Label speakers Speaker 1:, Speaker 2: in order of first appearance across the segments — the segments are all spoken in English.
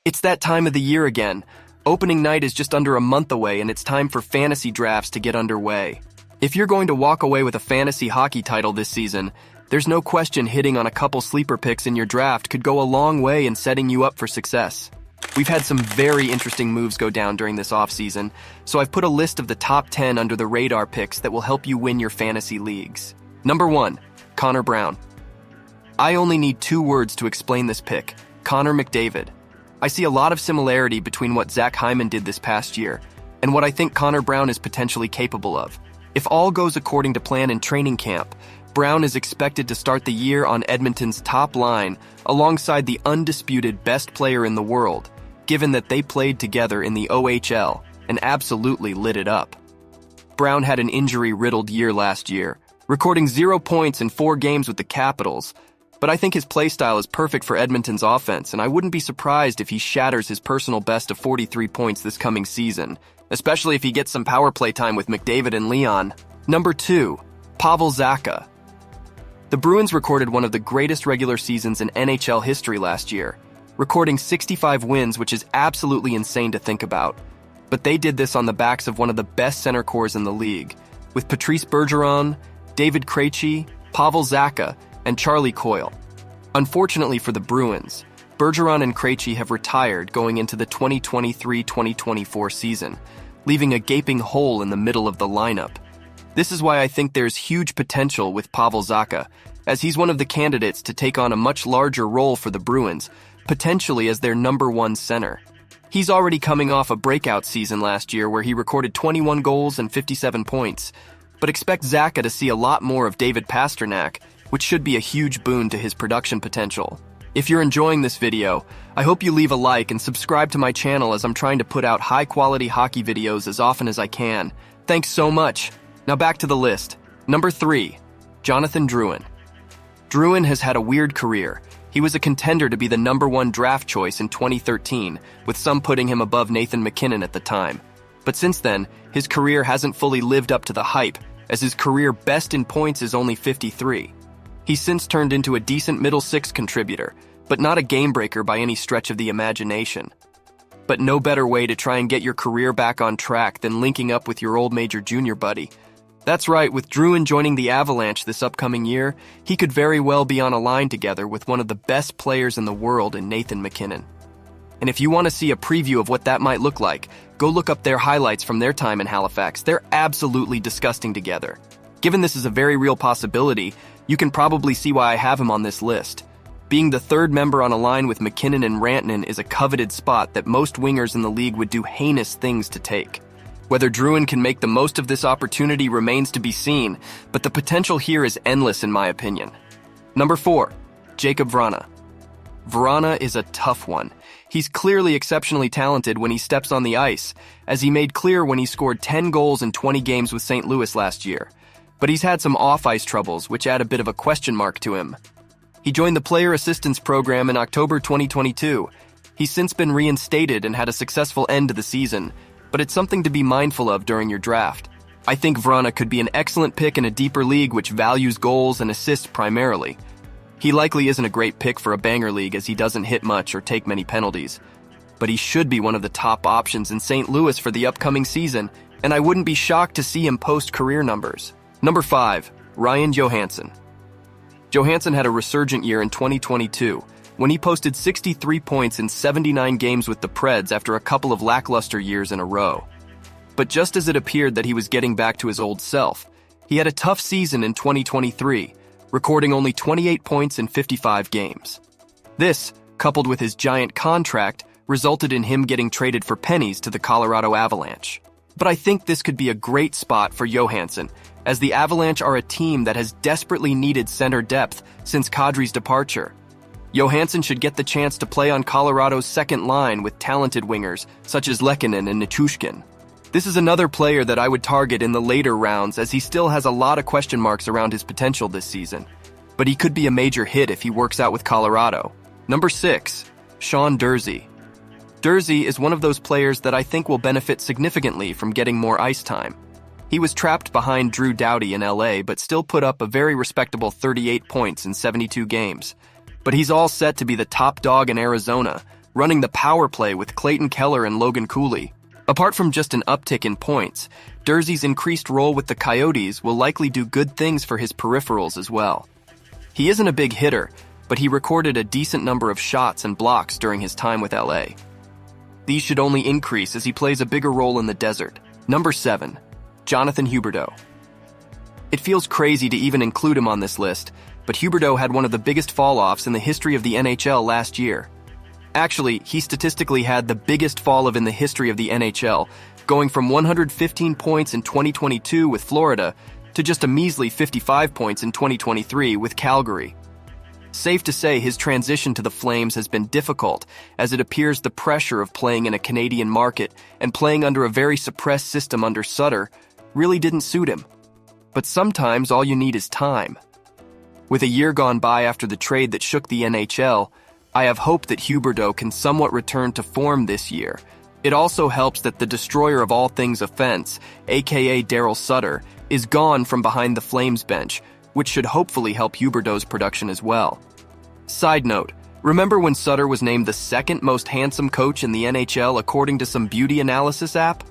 Speaker 1: It's that time of the year again. Opening night is just under a month away, and it's time for fantasy drafts to get underway. If you're going to walk away with a fantasy hockey title this season, there's no question hitting on a couple sleeper picks in your draft could go a long way in setting you up for success. We've had some very interesting moves go down during this offseason, so I've put a list of the top 10 under the radar picks that will help you win your fantasy leagues. Number 1, Connor Brown. I only need 2 words to explain this pick: Connor McDavid. I see a lot of similarity between what Zach Hyman did this past year and what I think Connor Brown is potentially capable of. If all goes according to plan in training camp, Brown is expected to start the year on Edmonton's top line alongside the undisputed best player in the world, given that they played together in the OHL and absolutely lit it up. Brown had an injury-riddled year last year, recording 0 points in 4 games with the Capitals, but I think his playstyle is perfect for Edmonton's offense, and I wouldn't be surprised if he shatters his personal best of 43 points this coming season, especially if he gets some power play time with McDavid and Leon. Number 2, Pavel Zacha. The Bruins recorded one of the greatest regular seasons in NHL history last year, recording 65 wins, which is absolutely insane to think about. But they did this on the backs of one of the best center cores in the league, with Patrice Bergeron, David Krejci, Pavel Zacha, and Charlie Coyle. Unfortunately for the Bruins, Bergeron and Krejci have retired going into the 2023-2024 season, leaving a gaping hole in the middle of the lineup. This is why I think there's huge potential with Pavel Zacha, as he's one of the candidates to take on a much larger role for the Bruins, potentially as their number 1 center. He's already coming off a breakout season last year where he recorded 21 goals and 57 points, but expect Zacha to see a lot more of David Pastrnak, which should be a huge boon to his production potential. If you're enjoying this video, I hope you leave a like and subscribe to my channel, as I'm trying to put out high-quality hockey videos as often as I can. Thanks so much. Now back to the list. Number 3, Jonathan Drouin. Drouin has had a weird career. He was a contender to be the number 1 draft choice in 2013, with some putting him above Nathan MacKinnon at the time. But since then, his career hasn't fully lived up to the hype, as his career best in points is only 53. He's since turned into a decent middle 6 contributor, but not a game breaker by any stretch of the imagination. But no better way to try and get your career back on track than linking up with your old major junior buddy. That's right, with Drouin joining the Avalanche this upcoming year, he could very well be on a line together with one of the best players in the world in Nathan MacKinnon. And if you want to see a preview of what that might look like, go look up their highlights from their time in Halifax. They're absolutely disgusting together. Given this is a very real possibility, you can probably see why I have him on this list. Being the 3rd member on a line with MacKinnon and Rantanen is a coveted spot that most wingers in the league would do heinous things to take. Whether Drouin can make the most of this opportunity remains to be seen, but the potential here is endless in my opinion. Number 4, Jakub Vrana. Vrana is a tough one. He's clearly exceptionally talented when he steps on the ice, as he made clear when he scored 10 goals in 20 games with St. Louis last year. But he's had some off-ice troubles, which add a bit of a question mark to him. He joined the Player Assistance Program in October 2022. He's since been reinstated and had a successful end to the season, but it's something to be mindful of during your draft. I think Vrana could be an excellent pick in a deeper league which values goals and assists primarily. He likely isn't a great pick for a banger league, as he doesn't hit much or take many penalties. But he should be one of the top options in St. Louis for the upcoming season, and I wouldn't be shocked to see him post career numbers. Number 5, Ryan Johansson. Johansson had a resurgent year in 2022 when he posted 63 points in 79 games with the Preds after a couple of lackluster years in a row. But just as it appeared that he was getting back to his old self, he had a tough season in 2023, recording only 28 points in 55 games. This, coupled with his giant contract, resulted in him getting traded for pennies to the Colorado Avalanche. But I think this could be a great spot for Johansson, as the Avalanche are a team that has desperately needed center depth since Kadri's departure. Johansson should get the chance to play on Colorado's second line with talented wingers such as Lehkonen and Nichushkin. This is another player that I would target in the later rounds, as he still has a lot of question marks around his potential this season. But he could be a major hit if he works out with Colorado. Number 6, Sean Durzi. Durzi is one of those players that I think will benefit significantly from getting more ice time. He was trapped behind Drew Doughty in LA, but still put up a very respectable 38 points in 72 games. But he's all set to be the top dog in Arizona, running the power play with Clayton Keller and Logan Cooley. Apart from just an uptick in points, Durzee's increased role with the Coyotes will likely do good things for his peripherals as well. He isn't a big hitter, but he recorded a decent number of shots and blocks during his time with LA. These should only increase as he plays a bigger role in the desert. Number 7. Jonathan Huberdeau. It feels crazy to even include him on this list, but Huberdeau had one of the biggest fall-offs in the history of the NHL last year. Actually, he statistically had the biggest fall-off in the history of the NHL, going from 115 points in 2022 with Florida to just a measly 55 points in 2023 with Calgary. Safe to say his transition to the Flames has been difficult, as it appears the pressure of playing in a Canadian market and playing under a very suppressed system under Sutter really didn't suit him. But sometimes all you need is time. With a year gone by after the trade that shook the NHL, I have hope that Huberdeau can somewhat return to form this year. It also helps that the destroyer of all things offense, aka Daryl Sutter, is gone from behind the Flames bench, which should hopefully help Huberdeau's production as well. Side note, remember when Sutter was named the second most handsome coach in the NHL according to some beauty analysis app?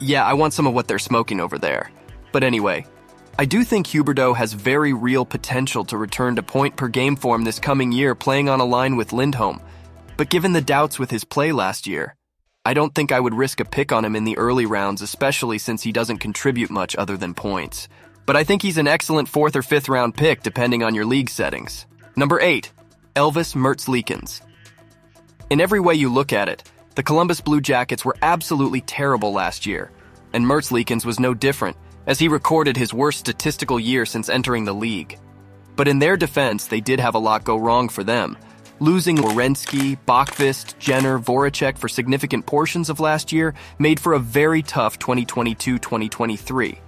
Speaker 1: Yeah, I want some of what they're smoking over there. But anyway, I do think Huberdeau has very real potential to return to point-per-game form this coming year playing on a line with Lindholm. But given the doubts with his play last year, I don't think I would risk a pick on him in the early rounds, especially since he doesn't contribute much other than points. But I think he's an excellent 4th or 5th round pick depending on your league settings. Number 8. Elvis Merzlikins. In every way you look at it, the Columbus Blue Jackets were absolutely terrible last year, and Merzlikins was no different, as he recorded his worst statistical year since entering the league. But in their defense, they did have a lot go wrong for them. Losing Werenski, Bachvist, Jenner, Voracek for significant portions of last year made for a very tough 2022-2023.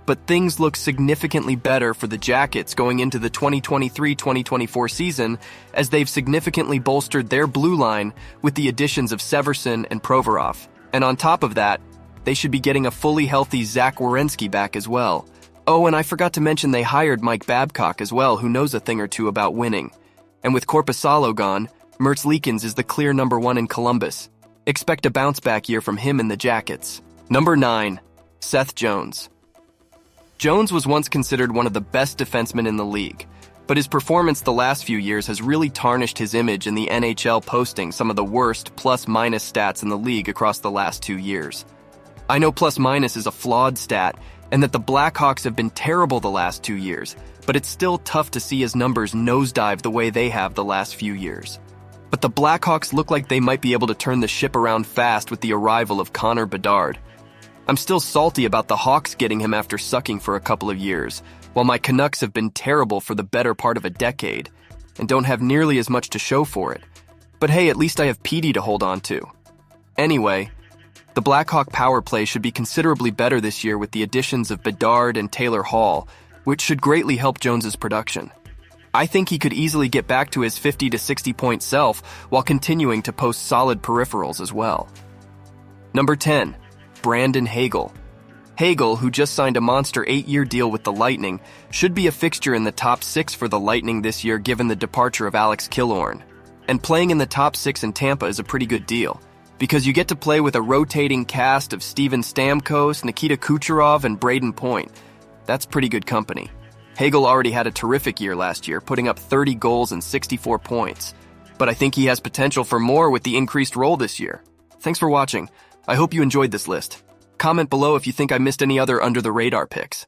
Speaker 1: But things look significantly better for the Jackets going into the 2023-2024 season, as they've significantly bolstered their blue line with the additions of Severson and Provorov. And on top of that, they should be getting a fully healthy Zach Werenski back as well. Oh, and I forgot to mention they hired Mike Babcock as well, who knows a thing or two about winning. And with Korpisalo gone, Merzlikins is the clear number 1 in Columbus. Expect a bounce-back year from him in the Jackets. Number 9. Seth Jones. Jones was once considered one of the best defensemen in the league, but his performance the last few years has really tarnished his image in the NHL, posting some of the worst plus-minus stats in the league across the last 2 years. I know plus-minus is a flawed stat, and that the Blackhawks have been terrible the last 2 years, but it's still tough to see his numbers nosedive the way they have the last few years. But the Blackhawks look like they might be able to turn the ship around fast with the arrival of Connor Bedard. I'm still salty about the Hawks getting him after sucking for a couple of years, while my Canucks have been terrible for the better part of a decade, and don't have nearly as much to show for it. But hey, at least I have Petey to hold on to. Anyway, the Blackhawk power play should be considerably better this year with the additions of Bedard and Taylor Hall, which should greatly help Jones's production. I think he could easily get back to his 50 to 60 point self while continuing to post solid peripherals as well. Number 10. Brandon Hagel. Hagel, who just signed a monster 8-year deal with the Lightning, should be a fixture in the top 6 for the Lightning this year given the departure of Alex Killorn. And playing in the top 6 in Tampa is a pretty good deal, because you get to play with a rotating cast of Steven Stamkos, Nikita Kucherov, and Braden Point. That's pretty good company. Hagel already had a terrific year last year, putting up 30 goals and 64 points. But I think he has potential for more with the increased role this year. Thanks for watching. I hope you enjoyed this list. Comment below if you think I missed any other under-the-radar picks.